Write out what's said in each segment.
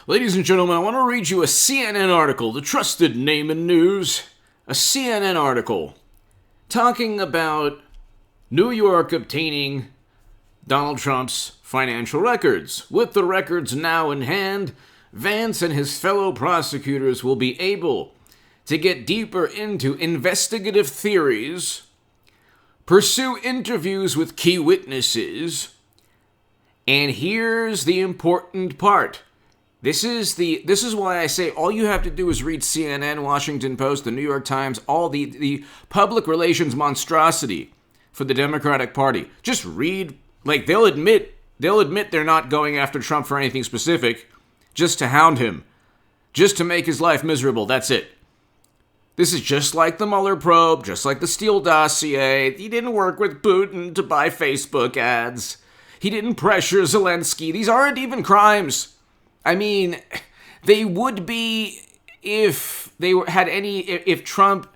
Ladies and gentlemen, I want to read you a CNN article, the trusted name in news. A CNN article talking about New York obtaining Donald Trump's financial records. With the records now in hand, Vance and his fellow prosecutors will be able to get deeper into investigative theories, pursue interviews with key witnesses, and here's the important part. This is why I say all you have to do is read CNN, Washington Post, the New York Times, all the public relations monstrosity for the Democratic Party. Just read, like they'll admit they're not going after Trump for anything specific, just to hound him, just to make his life miserable. That's it. This is just like the Mueller probe, just like the Steele dossier. He didn't work with Putin to buy Facebook ads. He didn't pressure Zelensky. These aren't even crimes. I mean, they would be if if Trump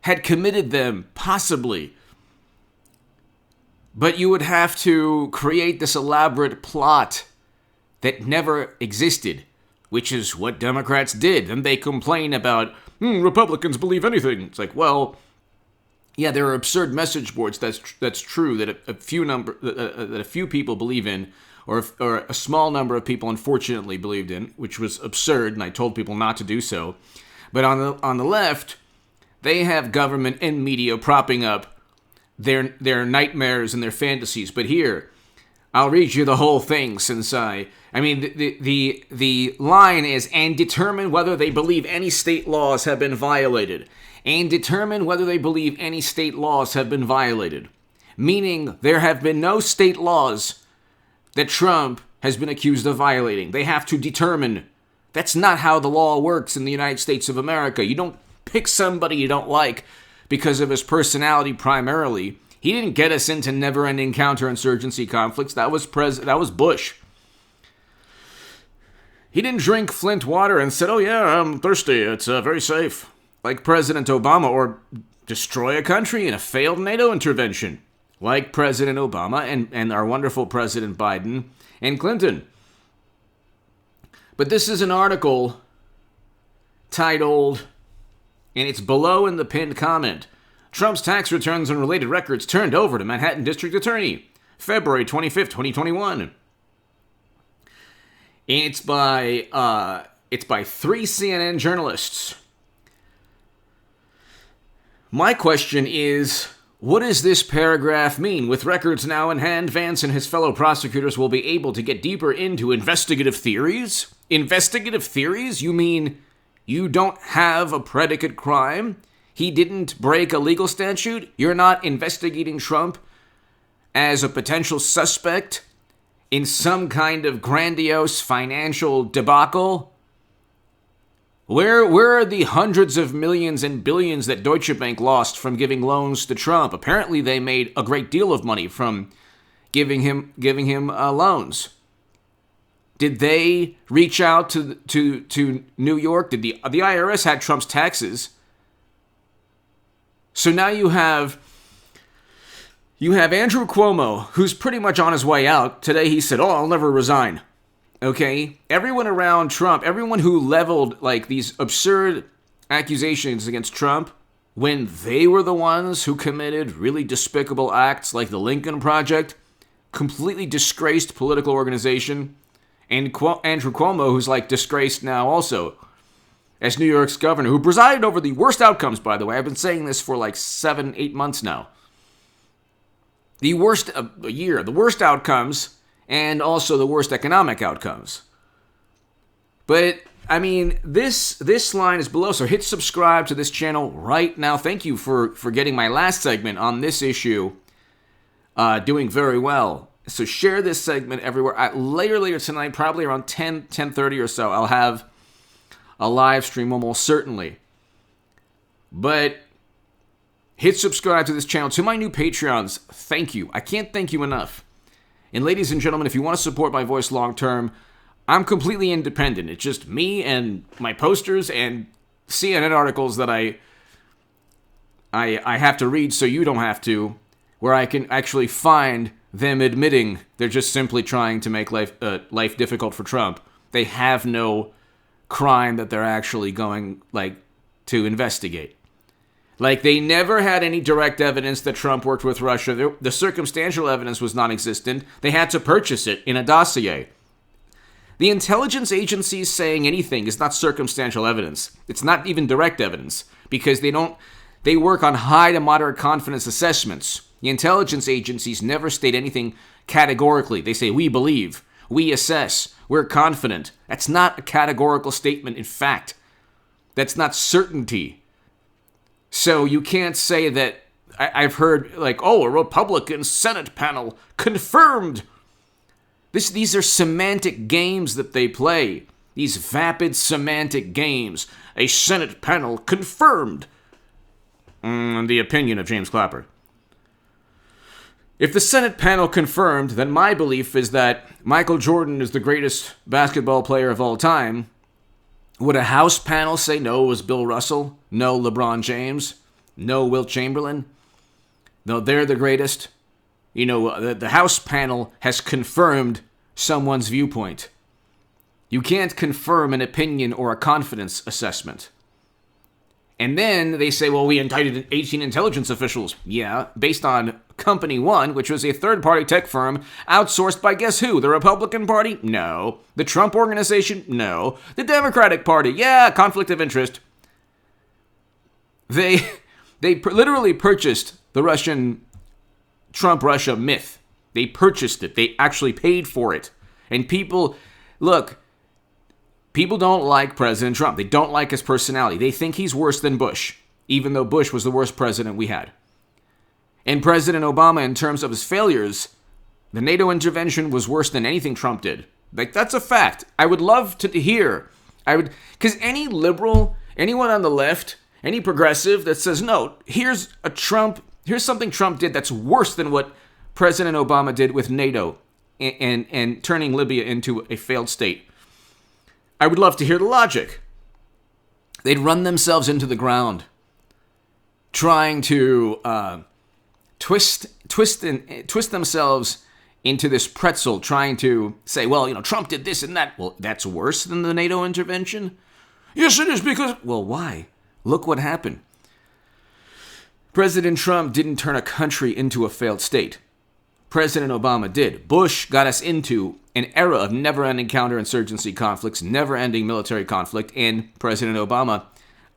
had committed them, possibly. But you would have to create this elaborate plot that never existed, which is what Democrats did. And they complain about, Republicans believe anything. It's like, well, yeah, there are absurd message boards. That's true that a few people believe in. Or a small number of people unfortunately believed in, which was absurd, and I told people not to do so. But on the left, they have government and media propping up their nightmares and their fantasies. But here, I'll read you the whole thing since the line is, and determine whether they believe any state laws have been violated. And determine whether they believe any state laws have been violated. Meaning there have been no state laws that Trump has been accused of violating. They have to determine. That's not how the law works in the United States of America. You don't pick somebody you don't like because of his personality primarily. He didn't get us into never-ending counterinsurgency conflicts. That was Bush. He didn't drink Flint water and said, oh yeah, I'm thirsty. It's very safe. Like President Obama, or destroy a country in a failed NATO intervention. Like President Obama and our wonderful President Biden and Clinton. But this is an article titled, and it's below in the pinned comment, Trump's tax returns and related records turned over to Manhattan District Attorney, February 25th, 2021. And it's by 3 CNN journalists. My question is, what does this paragraph mean? With records now in hand, Vance and his fellow prosecutors will be able to get deeper into investigative theories? Investigative theories? You mean you don't have a predicate crime? He didn't break a legal statute? You're not investigating Trump as a potential suspect in some kind of grandiose financial debacle? Where are the hundreds of millions and billions that Deutsche Bank lost from giving loans to Trump? Apparently, they made a great deal of money from giving him loans. Did they reach out to New York? Did the IRS had Trump's taxes? So now you have Andrew Cuomo, who's pretty much on his way out. Today he said, I'll never resign. Okay, everyone around Trump, everyone who leveled like these absurd accusations against Trump when they were the ones who committed really despicable acts like the Lincoln Project, completely disgraced political organization, and Andrew Cuomo, who's like disgraced now also as New York's governor, who presided over the worst outcomes, by the way. I've been saying this for like 7-8 months now. The worst outcomes, and also the worst economic outcomes. But, I mean, this line is below, so hit subscribe to this channel right now. Thank you for getting my last segment on this issue doing very well. So share this segment everywhere. Later tonight, probably around 10:30 or so, I'll have a live stream almost certainly. But hit subscribe to this channel. To my new Patreons, thank you. I can't thank you enough. And ladies and gentlemen, if you want to support my voice long term, I'm completely independent. It's just me and my posters and CNN articles that I have to read so you don't have to, where I can actually find them admitting they're just simply trying to make life difficult for Trump. They have no crime that they're actually going, like, to investigate. Like, they never had any direct evidence that Trump worked with Russia. The circumstantial evidence was non-existent. They had to purchase it in a dossier. The intelligence agencies saying anything is not circumstantial evidence. It's not even direct evidence, because they work on high to moderate confidence assessments. The intelligence agencies never state anything categorically. They say, we believe, we assess, we're confident. That's not a categorical statement in fact. That's not certainty. So you can't say that. I've heard, like, oh, a Republican Senate panel confirmed. These are semantic games that they play. These vapid semantic games. A Senate panel confirmed the opinion of James Clapper. If the Senate panel confirmed, then my belief is that Michael Jordan is the greatest basketball player of all time. Would a House panel say no, it was Bill Russell? No, LeBron James? No, Wilt Chamberlain? No, they're the greatest? You know, the House panel has confirmed someone's viewpoint. You can't confirm an opinion or a confidence assessment. And then they say, well, we indicted 18 intelligence officials. Yeah, based on Company One, which was a third-party tech firm outsourced by guess who? The Republican Party? No. The Trump Organization? No. The Democratic Party? Yeah, conflict of interest. They literally purchased the Russian Trump-Russia myth. They purchased it. They actually paid for it. And people don't like President Trump. They don't like his personality. They think he's worse than Bush, even though Bush was the worst president we had. And President Obama, in terms of his failures, the NATO intervention was worse than anything Trump did. Like, that's a fact. I would love to hear. Because any liberal, anyone on the left, any progressive that says, no, here's something Trump did that's worse than what President Obama did with NATO and turning Libya into a failed state. I would love to hear the logic. They'd run themselves into the ground trying to twist themselves into this pretzel, trying to say, well, Trump did this and that. Well, that's worse than the NATO intervention? Yes, it is, because... Well, why? Look what happened. President Trump didn't turn a country into a failed state. President Obama did. Bush got us into an era of never-ending counterinsurgency conflicts, never-ending military conflict, and President Obama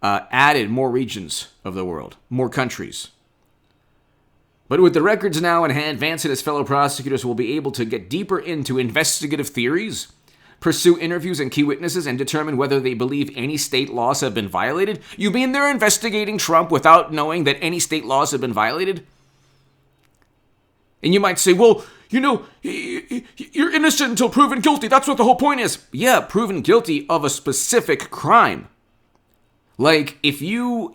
added more regions of the world, more countries. But with the records now in hand, Vance and his fellow prosecutors will be able to get deeper into investigative theories, pursue interviews and key witnesses, and determine whether they believe any state laws have been violated. You mean they're investigating Trump without knowing that any state laws have been violated? And you might say, well, you're innocent until proven guilty. That's what the whole point is. Yeah, proven guilty of a specific crime. Like, if you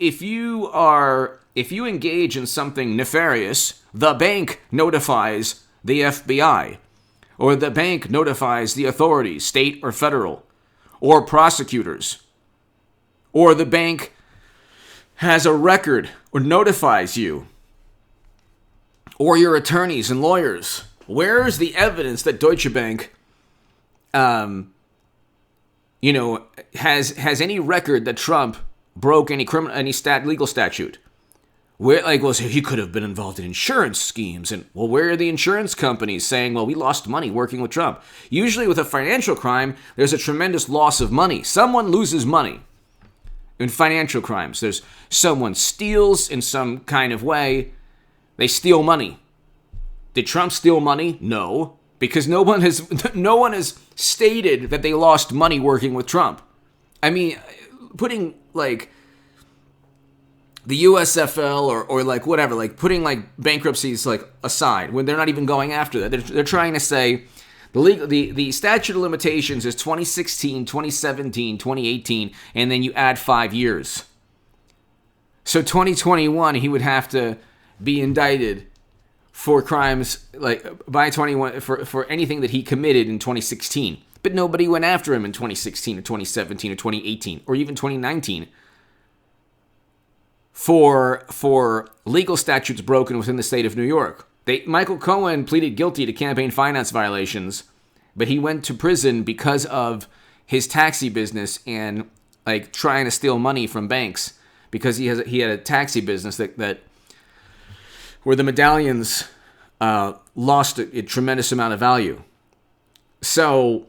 engage in something nefarious, the bank notifies the FBI, or the bank notifies the authorities, state or federal, or prosecutors, or the bank has a record or notifies you, or your attorneys and lawyers. Where's the evidence that Deutsche Bank, has any record that Trump broke any legal statute? Where, so he could have been involved in insurance schemes, and where are the insurance companies saying, well, we lost money working with Trump? Usually, with a financial crime, there's a tremendous loss of money. Someone loses money in financial crimes. There's someone steals in some kind of way. They steal money. Did Trump steal money? No, because no one has stated that they lost money working with Trump. I mean, putting the USFL or whatever, putting bankruptcies aside when they're not even going after that. They're trying to say the statute of limitations is 2016, 2017, 2018, and then you add 5 years. So 2021, he would have to be indicted for crimes by 21 for anything that he committed in 2016. But nobody went after him in 2016 or 2017 or 2018 or even 2019 for legal statutes broken within the state of New York. Michael Cohen pleaded guilty to campaign finance violations, but he went to prison because of his taxi business and like trying to steal money from banks because he had a taxi business that where the medallions lost a tremendous amount of value. So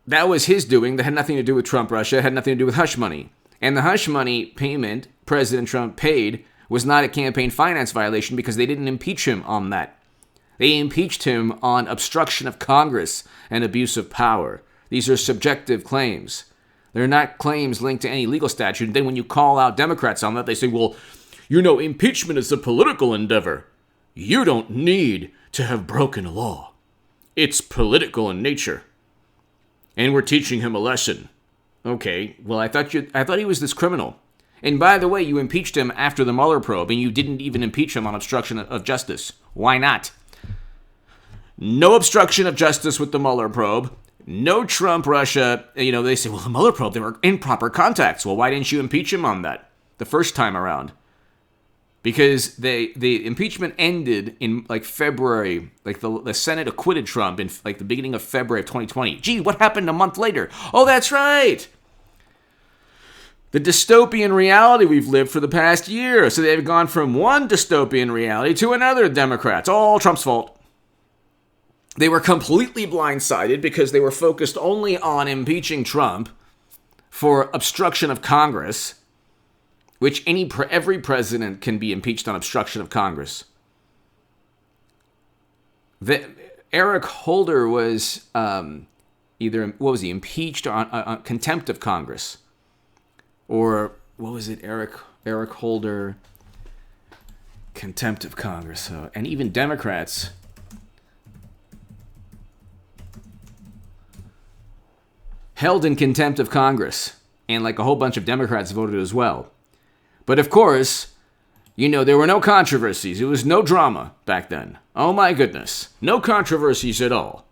that was his doing. That had nothing to do with Trump Russia. It had nothing to do with hush money. And the hush money payment President Trump paid was not a campaign finance violation because they didn't impeach him on that. They impeached him on obstruction of Congress and abuse of power. These are subjective claims. They're not claims linked to any legal statute. And then when you call out Democrats on that, they say, well, impeachment is a political endeavor. You don't need to have broken a law. It's political in nature. And we're teaching him a lesson. Okay, well, I thought he was this criminal. And by the way, you impeached him after the Mueller probe, and you didn't even impeach him on obstruction of justice. Why not? No obstruction of justice with the Mueller probe. No Trump, Russia. They say, well, the Mueller probe, there were improper contacts. Well, why didn't you impeach him on that the first time around? Because the impeachment ended in like February, like the Senate acquitted Trump in like the beginning of February of 2020. Gee, what happened a month later? Oh, that's right. The dystopian reality we've lived for the past year. So they've gone from one dystopian reality to another, Democrats. All Trump's fault. They were completely blindsided because they were focused only on impeaching Trump for obstruction of Congress, which every president can be impeached on obstruction of Congress. Eric Holder was impeached on contempt of Congress, or what was it? Eric Holder, contempt of Congress, and even Democrats. Held in contempt of Congress, and like a whole bunch of Democrats voted as well. But of course, there were no controversies. It was no drama back then. Oh my goodness. No controversies at all.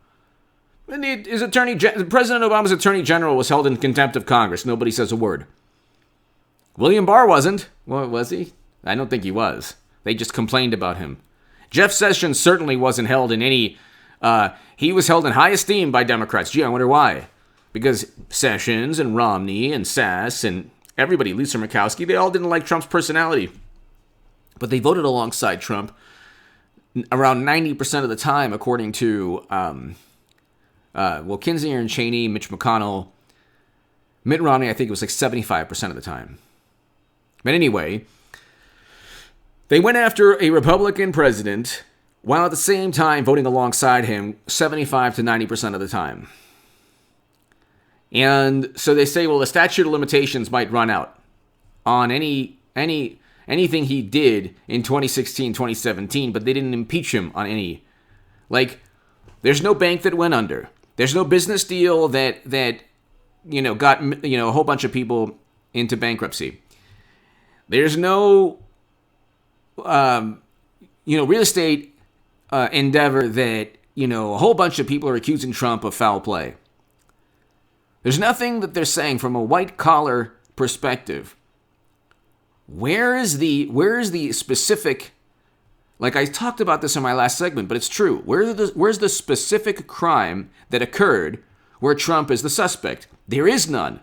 And President Obama's Attorney General was held in contempt of Congress. Nobody says a word. William Barr wasn't. Well, was he? I don't think he was. They just complained about him. Jeff Sessions certainly wasn't held in any... he was held in high esteem by Democrats. Gee, I wonder why. Because Sessions and Romney and Sass and everybody, Lisa Murkowski, they all didn't like Trump's personality. But they voted alongside Trump around 90% of the time, according to Kinzinger and Cheney, Mitch McConnell. Mitt Romney, I think it was like 75% of the time. But anyway, they went after a Republican president while at the same time voting alongside him 75 to 90% of the time. And so they say, well, the statute of limitations might run out on anything he did in 2016, 2017, but they didn't impeach him on any. Like, there's no bank that went under. There's no business deal that got a whole bunch of people into bankruptcy. There's no real estate endeavor that a whole bunch of people are accusing Trump of foul play. There's nothing that they're saying from a white-collar perspective. Where is the specific, like I talked about this in my last segment, but it's true. Where's the specific crime that occurred where Trump is the suspect? There is none.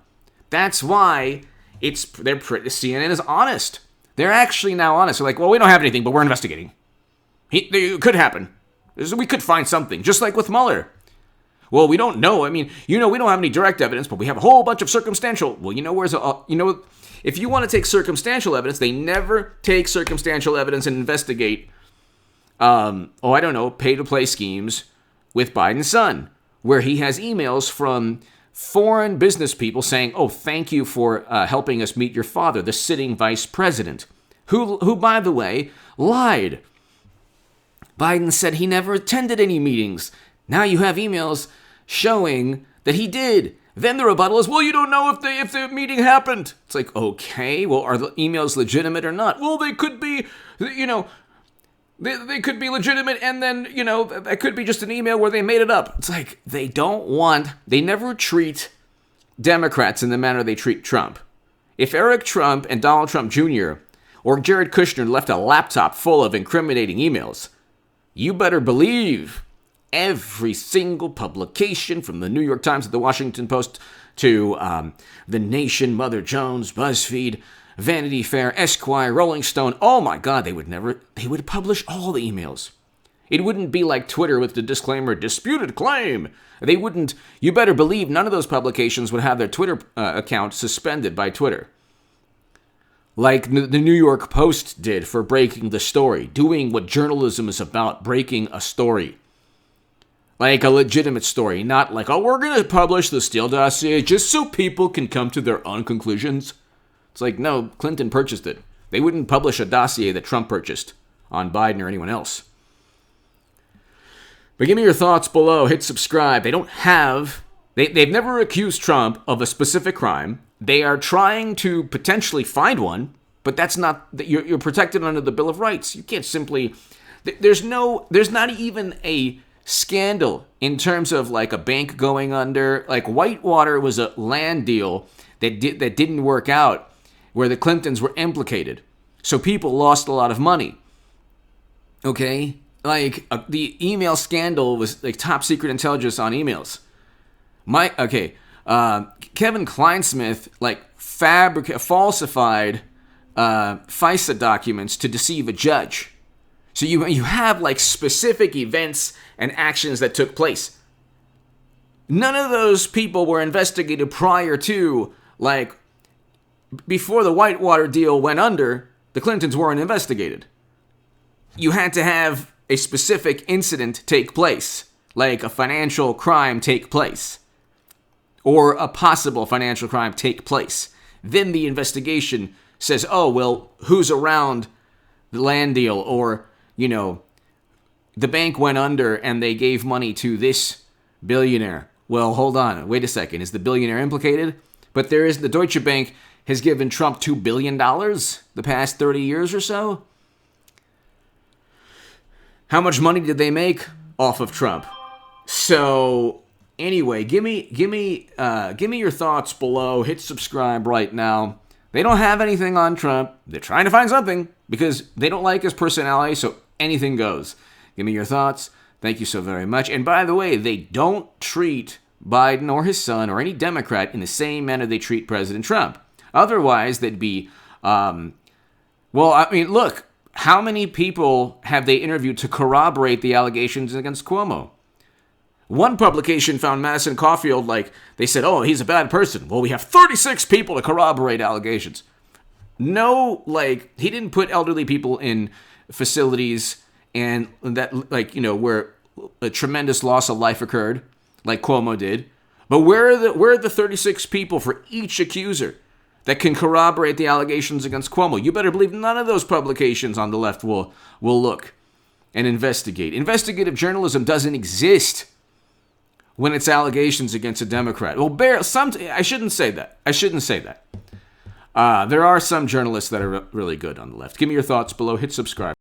That's why CNN is honest. They're actually now honest. They're like, well, we don't have anything, but we're investigating. It could happen. We could find something, just like with Mueller. Well, we don't know. I mean, we don't have any direct evidence, but we have a whole bunch of circumstantial. Well, if you want to take circumstantial evidence, they never take circumstantial evidence and investigate, pay-to-play schemes with Biden's son, where he has emails from foreign business people saying, oh, thank you for helping us meet your father, the sitting vice president, who, by the way, lied. Biden said he never attended any meetings. Now you have emails showing that he did. Then the rebuttal is, well, you don't know if the meeting happened. It's like, okay, well, are the emails legitimate or not? Well, they could be, they could be legitimate, and then, that could be just an email where they made it up. It's like, they never treat Democrats in the manner they treat Trump. If Eric Trump and Donald Trump Jr. or Jared Kushner left a laptop full of incriminating emails, you better believe every single publication, from the New York Times to the Washington Post to The Nation, Mother Jones, BuzzFeed, Vanity Fair, Esquire, Rolling Stone. Oh my God, they would publish all the emails. It wouldn't be like Twitter with the disclaimer, disputed claim. They wouldn't, you better believe none of those publications would have their Twitter account suspended by Twitter. Like the New York Post did for breaking the story, doing what journalism is about, breaking a story. Like a legitimate story, not like, oh, we're going to publish the Steele dossier just so people can come to their own conclusions. It's like, no, Clinton purchased it. They wouldn't publish a dossier that Trump purchased on Biden or anyone else. But give me your thoughts below. Hit subscribe. They've never accused Trump of a specific crime. They are trying to potentially find one, but that's not, you're protected under the Bill of Rights. You can't simply, there's not even a scandal in terms of like a bank going under. Like Whitewater was a land deal that didn't work out, where the Clintons were implicated. So people lost a lot of money. Okay? Like the email scandal was like top secret intelligence on emails. Kevin Kleinsmith like falsified FISA documents to deceive a judge. So you have like specific events and actions that took place. None of those people were investigated prior to, like, before the Whitewater deal went under, the Clintons weren't investigated. You had to have a specific incident take place, like a financial crime take place, or a possible financial crime take place. Then the investigation says, oh, well, who's around the land deal? Or, the bank went under and they gave money to this billionaire. Well, hold on. Wait a second. Is the billionaire implicated? But the Deutsche Bank has given Trump $2 billion the past 30 years or so. How much money did they make off of Trump? So anyway, give me your thoughts below. Hit subscribe right now. They don't have anything on Trump. They're trying to find something because they don't like his personality, so anything goes. Give me your thoughts. Thank you so very much. And by the way, they don't treat Biden or his son or any Democrat in the same manner they treat President Trump. Otherwise, they'd be, look, how many people have they interviewed to corroborate the allegations against Cuomo? One publication found Madison Caulfield, they said, oh, he's a bad person. Well, we have 36 people to corroborate allegations. No, he didn't put elderly people in facilities and that, where a tremendous loss of life occurred, like Cuomo did. But where are the 36 people for each accuser that can corroborate the allegations against Cuomo? You better believe none of those publications on the left will look and investigate. Investigative journalism doesn't exist when it's allegations against a Democrat. Well, I shouldn't say that. There are some journalists that are really good on the left. Give me your thoughts below. Hit subscribe.